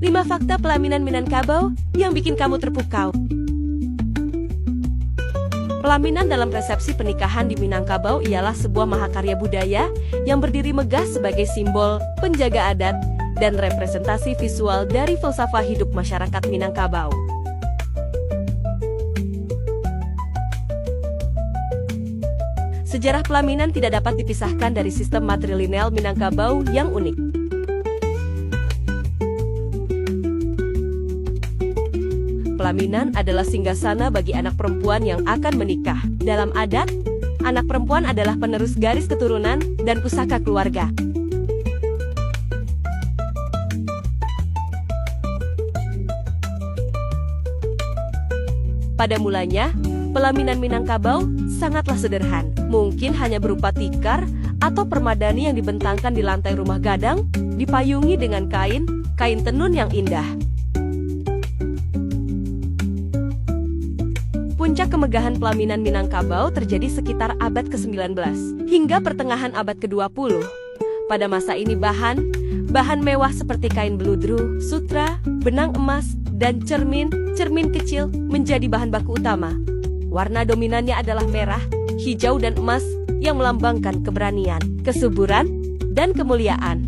5 fakta pelaminan Minangkabau yang bikin kamu terpukau. Pelaminan dalam resepsi pernikahan di Minangkabau ialah sebuah mahakarya budaya yang berdiri megah sebagai simbol, penjaga adat, dan representasi visual dari filsafat hidup masyarakat Minangkabau. Sejarah pelaminan tidak dapat dipisahkan dari sistem matrilineal Minangkabau yang unik. Pelaminan adalah singgasana bagi anak perempuan yang akan menikah. Dalam adat, anak perempuan adalah penerus garis keturunan dan pusaka keluarga. Pada mulanya, pelaminan Minangkabau sangatlah sederhana. Mungkin hanya berupa tikar atau permadani yang dibentangkan di lantai rumah gadang, dipayungi dengan kain tenun yang indah. Puncak kemegahan pelaminan Minangkabau terjadi sekitar abad ke-19 hingga pertengahan abad ke-20. Pada masa ini bahan mewah seperti kain beludru, sutra, benang emas, dan cermin kecil menjadi bahan baku utama. Warna dominannya adalah merah, hijau, dan emas yang melambangkan keberanian, kesuburan, dan kemuliaan.